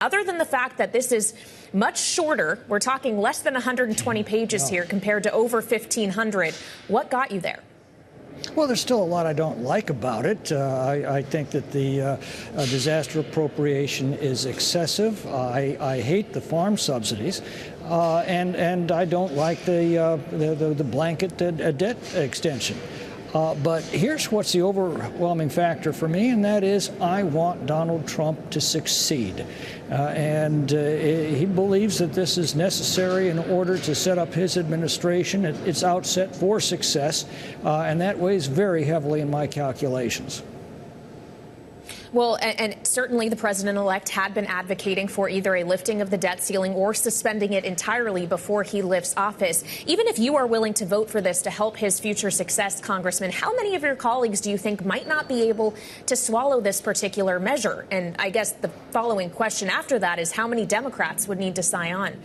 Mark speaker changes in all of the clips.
Speaker 1: Other than the fact that this is much shorter, we're talking less than 120 pages here compared to over 1,500, what got you there?
Speaker 2: Well, there's still a lot I don't like about it. I think that the disaster appropriation is excessive. I hate the farm subsidies, and I don't like the blanket debt extension. But here's what's the overwhelming factor for me, and that is I want Donald Trump to succeed. He believes that this is necessary in order to set up his administration. It's outset for success, and that weighs very heavily in my calculations.
Speaker 1: Well, and certainly the president-elect had been advocating for either a lifting of the debt ceiling or suspending it entirely before he lifts office. Even if you are willing to vote for this to help his future success, Congressman, how many of your colleagues do you think might not be able to swallow this particular measure? And I guess the following question after that is how many Democrats would need to sign on?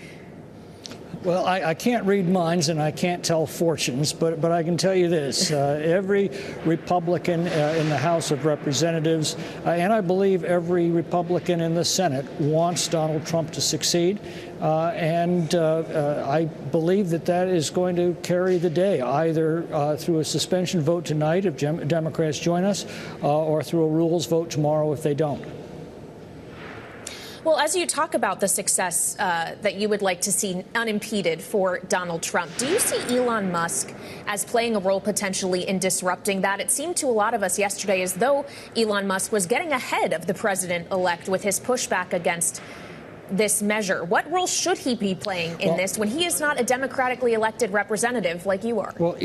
Speaker 2: Well, I can't read minds and I can't tell fortunes, but I can tell you this. Every Republican in the House of Representatives, and I believe every Republican in the Senate, wants Donald Trump to succeed. I believe that is going to carry the day, either through a suspension vote tonight if Democrats join us, or through a rules vote tomorrow if they don't.
Speaker 1: Well, as you talk about the success that you would like to see unimpeded for Donald Trump, do you see Elon Musk as playing a role potentially in disrupting that? It seemed to a lot of us yesterday as though Elon Musk was getting ahead of the president-elect with his pushback against this measure. What role should he be playing in this when he is not a democratically elected representative like you are?
Speaker 2: Well,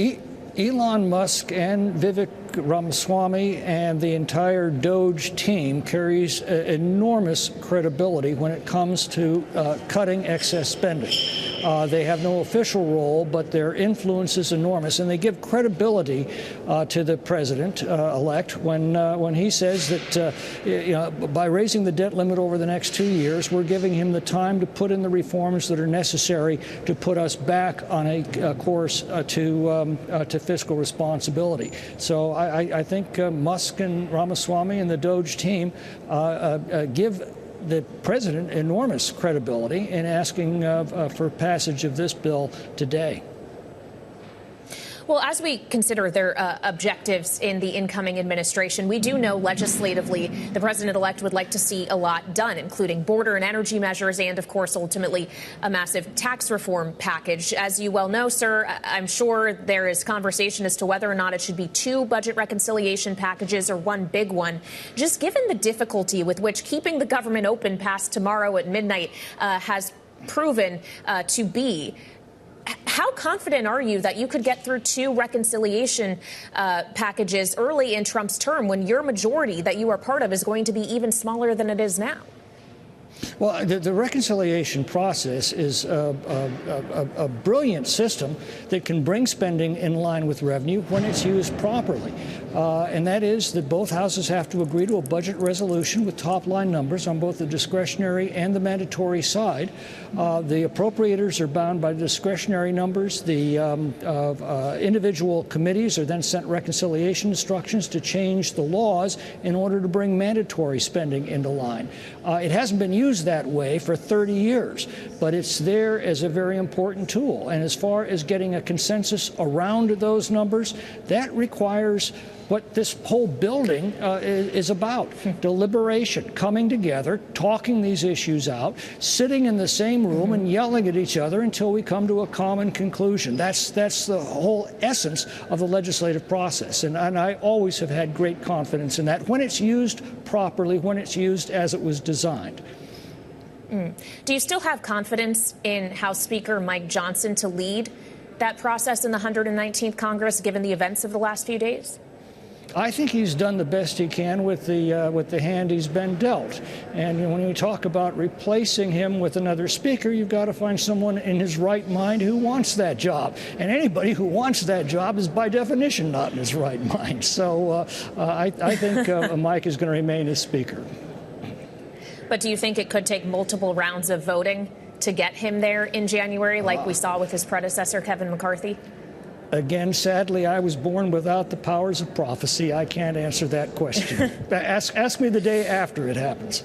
Speaker 2: Elon Musk and Vivek Ramaswamy and the entire DOGE team carries enormous credibility when it comes to cutting excess spending. They have no official role, but their influence is enormous, and they give credibility to the president-elect when he says that by raising the debt limit over the next 2 years, we're giving him the time to put in the reforms that are necessary to put us back on a course to fiscal responsibility. So I think Musk and Ramaswamy and the DOGE team give the president enormous credibility in asking for passage of this bill today.
Speaker 1: Well, as we consider their objectives in the incoming administration, we do know legislatively the president-elect would like to see a lot done, including border and energy measures and, of course, ultimately a massive tax reform package. As you well know, sir, I'm sure there is conversation as to whether or not it should be 2 budget reconciliation packages or 1 big one. Just given the difficulty with which keeping the government open past tomorrow at midnight has proven to be, how confident are you that you could get through 2 reconciliation packages early in Trump's term when your majority that you are part of is going to be even smaller than it is now?
Speaker 2: Well, the reconciliation process is a brilliant system that can bring spending in line with revenue when it's used properly. And that is that both houses have to agree to a budget resolution with top-line numbers on both the discretionary and the mandatory side. The appropriators are bound by the discretionary numbers. The individual committees are then sent reconciliation instructions to change the laws in order to bring mandatory spending into line. It hasn't been used that way for 30 years, but it's there as a very important tool. And as far as getting a consensus around those numbers, that requires what this whole building is about. Deliberation, coming together, talking these issues out, sitting in the same room and yelling at each other until we come to a common conclusion. That's the whole essence of the legislative process. And I always have had great confidence in that when it's used properly, when it's used as it was designed.
Speaker 1: Do you still have confidence in House Speaker Mike Johnson to lead that process in the 119th Congress, given the events of the last few days?
Speaker 2: I think he's done the best he can with the hand he's been dealt. And when we talk about replacing him with another speaker, you've got to find someone in his right mind who wants that job. And anybody who wants that job is by definition not in his right mind. So I think Mike is going to remain as speaker.
Speaker 1: But do you think it could take multiple rounds of voting to get him there in January, like we saw with his predecessor, Kevin McCarthy?
Speaker 2: Again, sadly, I was born without the powers of prophecy. I can't answer that question. Ask me the day after it happens.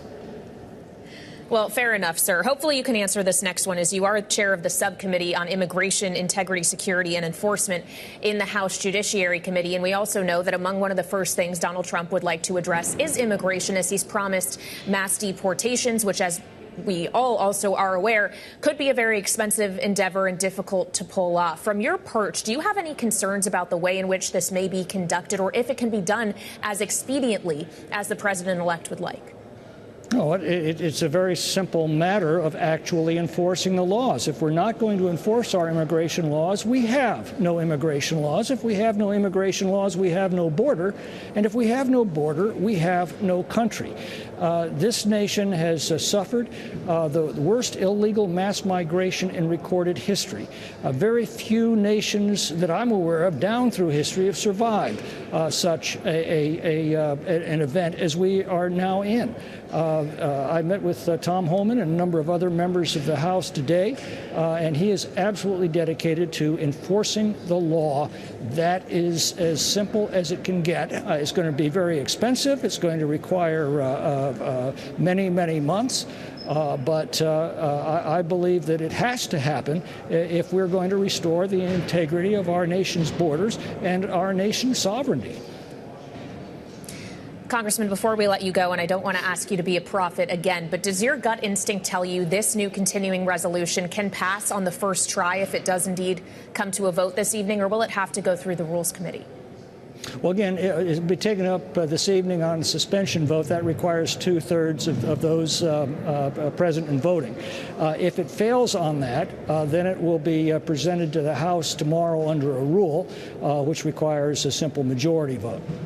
Speaker 1: Well, fair enough, sir. Hopefully you can answer this next one, as you are chair of the subcommittee on immigration, integrity, security, and enforcement in the House Judiciary Committee. And we also know that among one of the first things Donald Trump would like to address is immigration, as he's promised mass deportations, which, as we all also are aware, could be a very expensive endeavor and difficult to pull off. From your perch, do you have any concerns about the way in which this may be conducted, or if it can be done as expediently as the president-elect would like?
Speaker 2: No, it's a very simple matter of actually enforcing the laws. If we're not going to enforce our immigration laws, we have no immigration laws. If we have no immigration laws, we have no border. And if we have no border, we have no country. This nation has suffered the worst illegal mass migration in recorded history. Very few nations that I'm aware of down through history have survived such an event as we are now in. I met with Tom Homan and a number of other members of the House today, and he is absolutely dedicated to enforcing the law. That is as simple as it can get. It's going to be very expensive. It's going to require many, many months. But I believe that it has to happen if we're going to restore the integrity of our nation's borders and our nation's sovereignty.
Speaker 1: Congressman, before we let you go, and I don't want to ask you to be a prophet again, but does your gut instinct tell you this new continuing resolution can pass on the first try if it does indeed come to a vote this evening, or will it have to go through the Rules Committee?
Speaker 2: Well, again, it'll be taken up this evening on a suspension vote. That requires 2/3 of those present and voting. If it fails on that, then it will be presented to the House tomorrow under a rule, which requires a simple majority vote.